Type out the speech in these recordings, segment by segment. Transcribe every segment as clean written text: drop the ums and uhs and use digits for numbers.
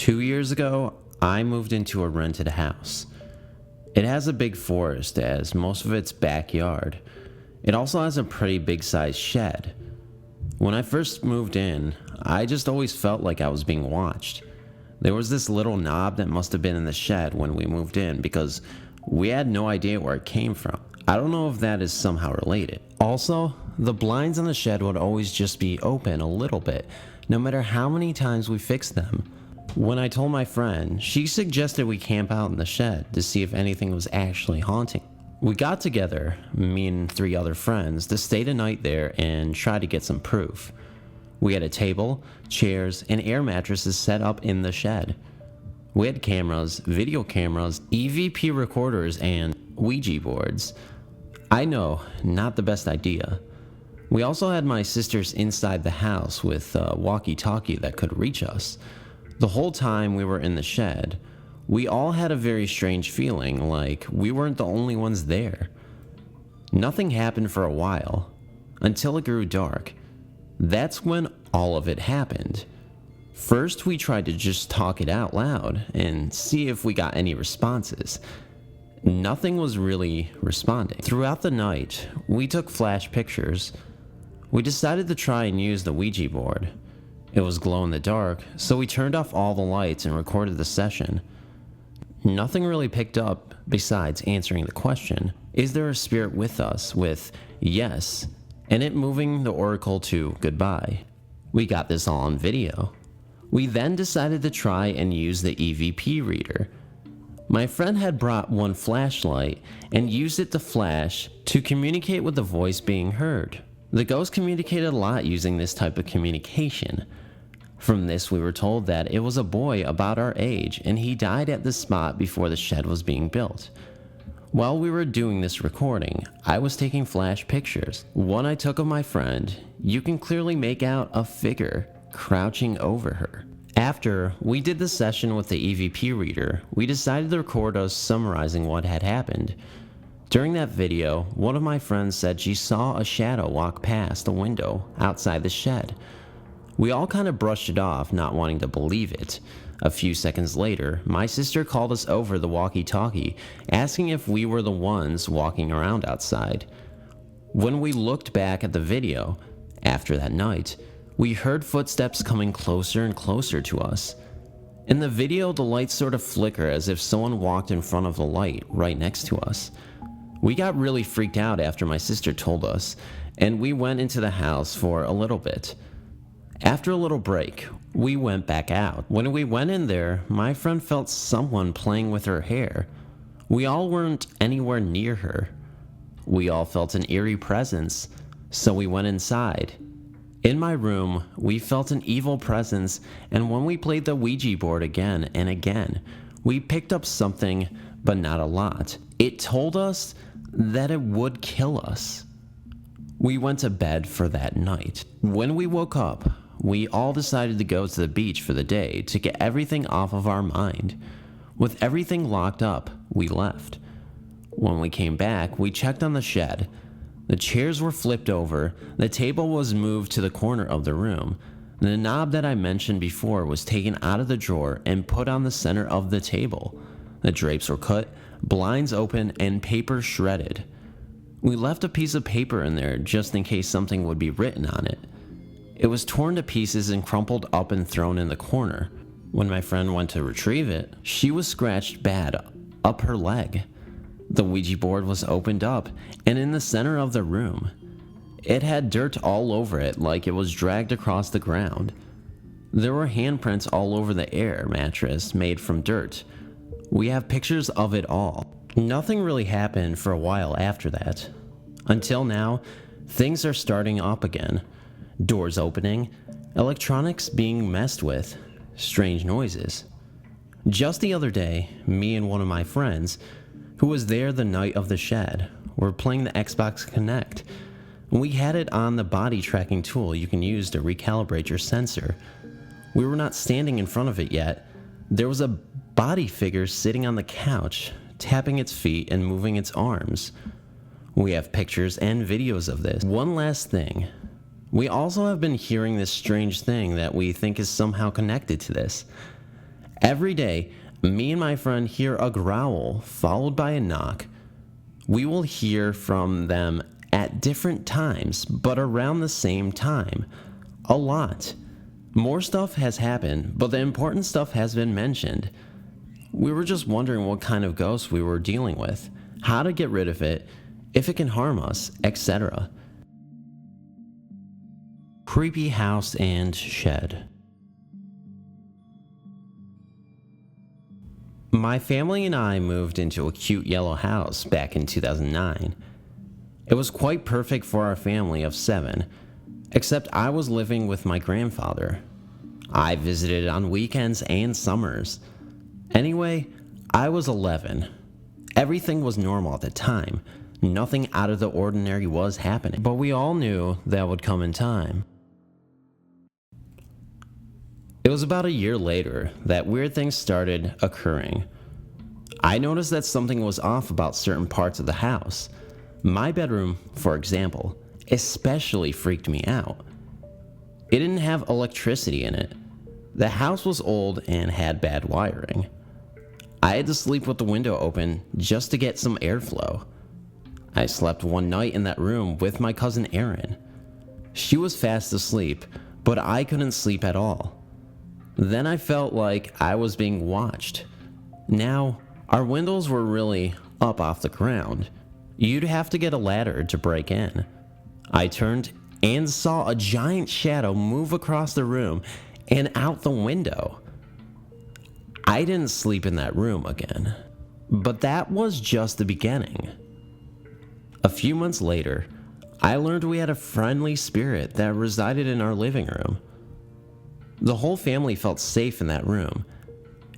2 years ago, I moved into a rented house. It has a big forest as most of its backyard. It also has a pretty big sized shed. When I first moved in, I just always felt like I was being watched. There was this little knob that must have been in the shed when we moved in because we had no idea where it came from. I don't know if that is somehow related. Also, the blinds in the shed would always just be open a little bit, no matter how many times we fixed them. When I told my friend, she suggested we camp out in the shed to see if anything was actually haunting. We got together, me and 3 other friends, to stay the night there and try to get some proof. We had a table, chairs, and air mattresses set up in the shed. We had cameras, video cameras, EVP recorders, and Ouija boards. I know, not the best idea. We also had my sisters inside the house with a walkie-talkie that could reach us. The whole time we were in the shed, we all had a very strange feeling like we weren't the only ones there. Nothing happened for a while, until it grew dark. That's when all of it happened. First, we tried to just talk it out loud and see if we got any responses. Nothing was really responding. Throughout the night, we took flash pictures. We decided to try and use the Ouija board. It was glow in the dark, so we turned off all the lights and recorded the session. Nothing really picked up besides answering the question, is there a spirit with us, with yes, and it moving the oracle to goodbye. We got this all on video. We then decided to try and use the EVP reader. My friend had brought one flashlight and used it to flash to communicate with the voice being heard. The ghost communicated a lot using this type of communication. From this, we were told that it was a boy about our age and he died at the spot before the shed was being built. While we were doing this recording, I was taking flash pictures. One I took of my friend, you can clearly make out a figure crouching over her. After we did the session with the EVP reader, we decided to record us summarizing what had happened. During that video, one of my friends said she saw a shadow walk past a window outside the shed. We all kind of brushed it off, not wanting to believe it. A few seconds later, my sister called us over the walkie-talkie, asking if we were the ones walking around outside. When we looked back at the video, after that night, we heard footsteps coming closer and closer to us. In the video, the lights sort of flicker as if someone walked in front of the light right next to us. We got really freaked out after my sister told us, and we went into the house for a little bit. After a little break, we went back out. When we went in there, my friend felt someone playing with her hair. We all weren't anywhere near her. We all felt an eerie presence, so we went inside. In my room, we felt an evil presence, and when we played the Ouija board again and again, we picked up something, but not a lot. It told us that it would kill us. We went to bed for that night. When we woke up, we all decided to go to the beach for the day to get everything off of our mind. With everything locked up, we left. When we came back, we checked on the shed. The chairs were flipped over, the table was moved to the corner of the room. The knob that I mentioned before was taken out of the drawer and put on the center of the table. The drapes were cut, blinds open, and paper shredded. We left a piece of paper in there just in case something would be written on it. It was torn to pieces and crumpled up and thrown in the corner. When my friend went to retrieve it, she was scratched bad up her leg. The Ouija board was opened up and in the center of the room. It had dirt all over it like it was dragged across the ground. There were handprints all over the air mattress made from dirt. We have pictures of it all. Nothing really happened for a while after that. Until now, things are starting up again. Doors opening, electronics being messed with, strange noises. Just the other day, me and one of my friends, who was there the night of the shed, were playing the Xbox Kinect. We had it on the body tracking tool you can use to recalibrate your sensor. We were not standing in front of it yet. There was a body figure sitting on the couch, tapping its feet and moving its arms. We have pictures and videos of this. One last thing. We also have been hearing this strange thing that we think is somehow connected to this. Every day, me and my friend hear a growl followed by a knock. We will hear from them at different times, but around the same time. A lot. More stuff has happened, but the important stuff has been mentioned. We were just wondering what kind of ghost we were dealing with, how to get rid of it, if it can harm us, etc. Creepy house and shed. My family and I moved into a cute yellow house back in 2009. It was quite perfect for our family of 7, except I was living with my grandfather. I visited on weekends and summers. Anyway, I was 11. Everything was normal at the time. Nothing out of the ordinary was happening, but we all knew that would come in time. It was about a year later that weird things started occurring. I noticed that something was off about certain parts of the house. My bedroom, for example, especially freaked me out. It didn't have electricity in it. The house was old and had bad wiring. I had to sleep with the window open just to get some airflow. I slept one night in that room with my cousin Erin. She was fast asleep, but I couldn't sleep at all. Then I felt like I was being watched. Now, our windows were really up off the ground. You'd have to get a ladder to break in. I turned and saw a giant shadow move across the room and out the window. I didn't sleep in that room again. But that was just the beginning. A few months later, I learned we had a friendly spirit that resided in our living room. The whole family felt safe in that room,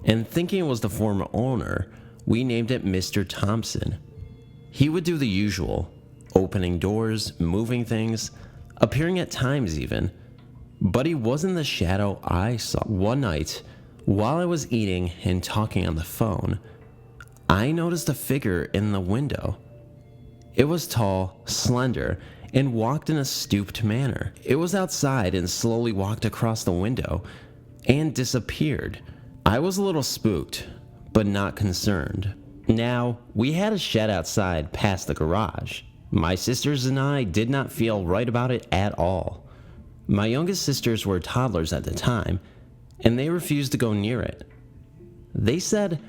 and thinking it was the former owner, we named it Mr. Thompson. He would do the usual, opening doors, moving things, appearing at times even, but he wasn't the shadow I saw. One night, while I was eating and talking on the phone, I noticed a figure in the window. It was tall, slender, and walked in a stooped manner. It was outside and slowly walked across the window and disappeared. I was a little spooked, but not concerned. Now, we had a shed outside past the garage. My sisters and I did not feel right about it at all. My youngest sisters were toddlers at the time, and they refused to go near it. They said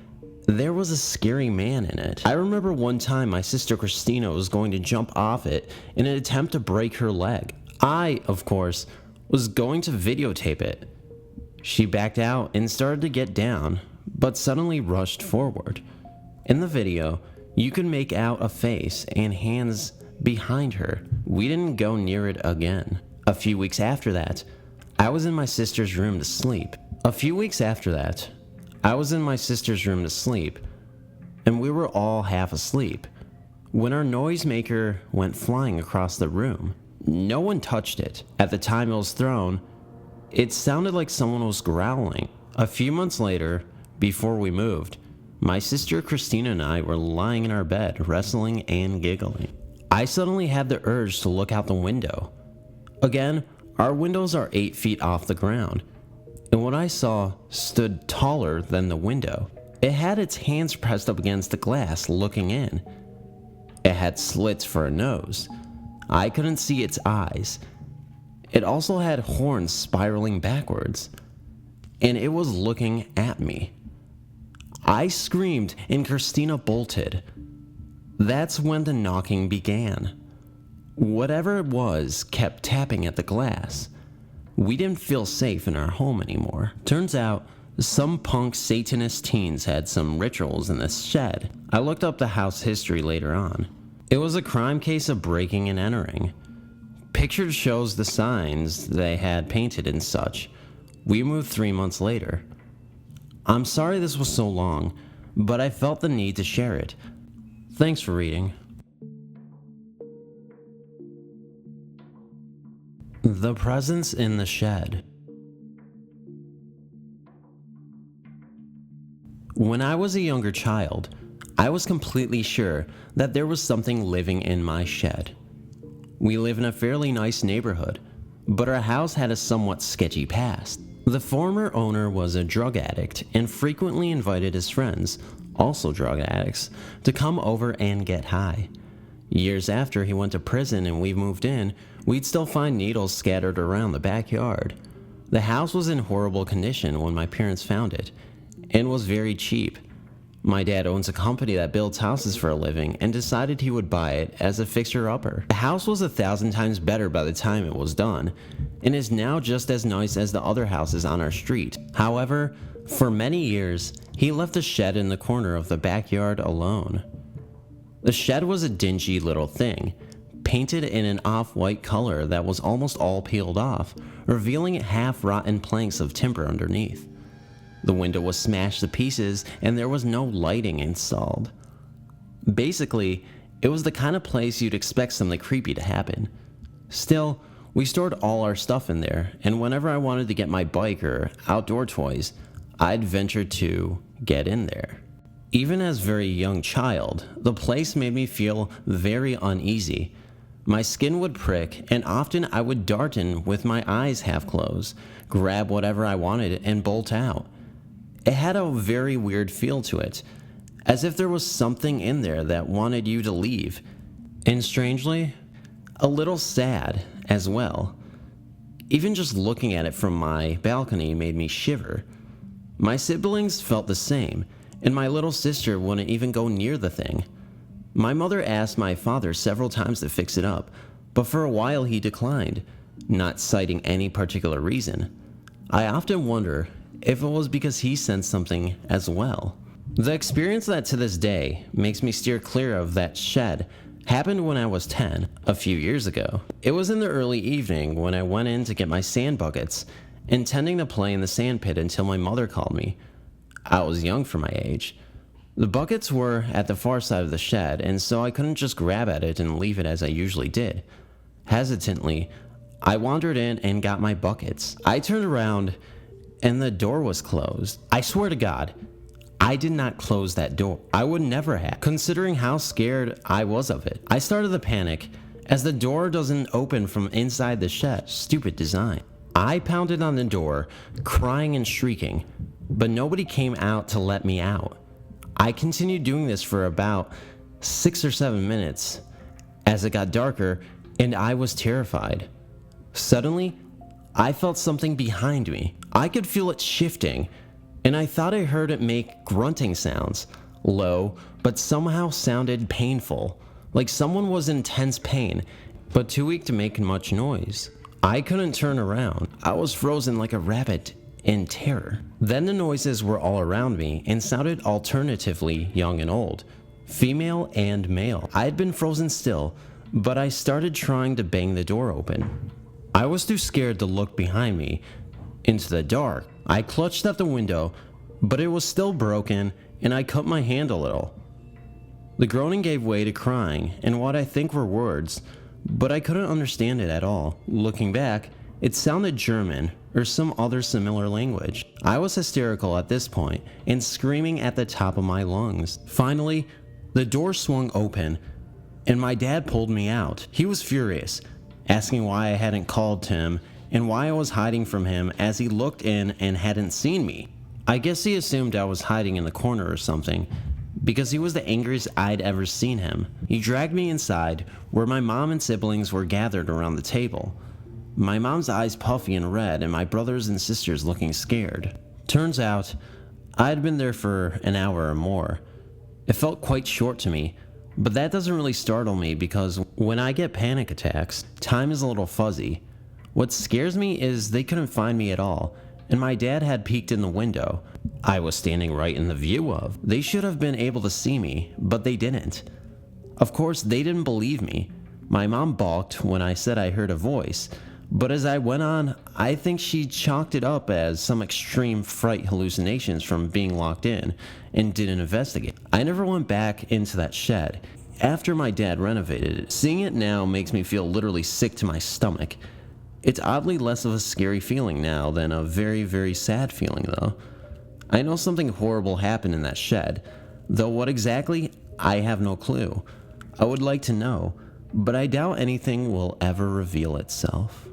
there was a scary man in it. I remember one time my sister Christina was going to jump off it in an attempt to break her leg. I, of course, was going to videotape it. She backed out and started to get down, but suddenly rushed forward. In the video, you can make out a face and hands behind her. We didn't go near it again. A few weeks after that, I was in my sister's room to sleep. And we were all half asleep when our noisemaker went flying across the room. No one touched it. At the time it was thrown, it sounded like someone was growling. A few months later, before we moved, my sister Christina and I were lying in our bed, wrestling and giggling. I suddenly had the urge to look out the window. Again, our windows are 8 feet off the ground, and what I saw stood taller than the window. It had its hands pressed up against the glass, looking in. It had slits for a nose. I couldn't see its eyes. It also had horns spiraling backwards, and it was looking at me. I screamed, and Christina bolted. That's when the knocking began. Whatever it was kept tapping at the glass. We didn't feel safe in our home anymore. Turns out, some punk Satanist teens had some rituals in this shed. I looked up the house history later on. It was a crime case of breaking and entering. Picture shows the signs they had painted and such. We moved 3 months later. I'm sorry this was so long, but I felt the need to share it. Thanks for reading. The presence in the shed. When I was a younger child, I was completely sure that there was something living in my shed. We live in a fairly nice neighborhood, but our house had a somewhat sketchy past. The former owner was a drug addict and frequently invited his friends, also drug addicts, to come over and get high. Years after he went to prison and we moved in, we'd still find needles scattered around the backyard. The house was in horrible condition when my parents found it, and was very cheap. My dad owns a company that builds houses for a living and decided he would buy it as a fixer-upper. The house was 1,000 times better by the time it was done, and is now just as nice as the other houses on our street. However, for many years, he left a shed in the corner of the backyard alone. The shed was a dingy little thing, painted in an off-white color that was almost all peeled off, revealing half-rotten planks of timber underneath. The window was smashed to pieces and there was no lighting installed. Basically, it was the kind of place you'd expect something creepy to happen. Still, we stored all our stuff in there, and whenever I wanted to get my bike or outdoor toys, I'd venture to get in there. Even as a very young child, the place made me feel very uneasy. My skin would prick, and often I would dart in with my eyes half closed, grab whatever I wanted, and bolt out. It had a very weird feel to it, as if there was something in there that wanted you to leave, and strangely, a little sad as well. Even just looking at it from my balcony made me shiver. My siblings felt the same, and my little sister wouldn't even go near the thing. My mother asked my father several times to fix it up, but for a while he declined, not citing any particular reason. I often wonder if it was because he sensed something as well. The experience that to this day makes me steer clear of that shed happened when I was 10, a few years ago. It was in the early evening when I went in to get my sand buckets, intending to play in the sand pit until my mother called me. I was young for my age. The buckets were at the far side of the shed, and so I couldn't just grab at it and leave it as I usually did. Hesitantly, I wandered in and got my buckets. I turned around and the door was closed. I swear to God, I did not close that door. I would never have, considering how scared I was of it. I started to panic as the door doesn't open from inside the shed. Stupid design. I pounded on the door, crying and shrieking, but nobody came out to let me out. I continued doing this for about 6 or 7 minutes as it got darker and I was terrified. Suddenly, I felt something behind me. I could feel it shifting, and I thought I heard it make grunting sounds, low, but somehow sounded painful, like someone was in intense pain, but too weak to make much noise. I couldn't turn around. I was frozen like a rabbit in terror. Then the noises were all around me and sounded alternatively young and old, female and male. I had been frozen still, but I started trying to bang the door open. I was too scared to look behind me into the dark. I clutched at the window, but it was still broken and I cut my hand a little. The groaning gave way to crying and what I think were words, but I couldn't understand it at all. Looking back, it sounded German or some other similar language. I was hysterical at this point and screaming at the top of my lungs. Finally, the door swung open and my dad pulled me out. He was furious, asking why I hadn't called to him and why I was hiding from him as he looked in and hadn't seen me. I guess he assumed I was hiding in the corner or something, because he was the angriest I'd ever seen him. He dragged me inside where my mom and siblings were gathered around the table. My mom's eyes puffy and red and my brothers and sisters looking scared. Turns out, I'd been there for an hour or more. It felt quite short to me, but that doesn't really startle me because when I get panic attacks, time is a little fuzzy. What scares me is they couldn't find me at all, and my dad had peeked in the window I was standing right in the view of. They should have been able to see me, but they didn't. Of course, they didn't believe me. My mom balked when I said I heard a voice, but as I went on, I think she chalked it up as some extreme fright hallucinations from being locked in and didn't investigate. I never went back into that shed after my dad renovated it. Seeing it now makes me feel literally sick to my stomach. It's oddly less of a scary feeling now than a very, very sad feeling though. I know something horrible happened in that shed, though what exactly, I have no clue. I would like to know, but I doubt anything will ever reveal itself.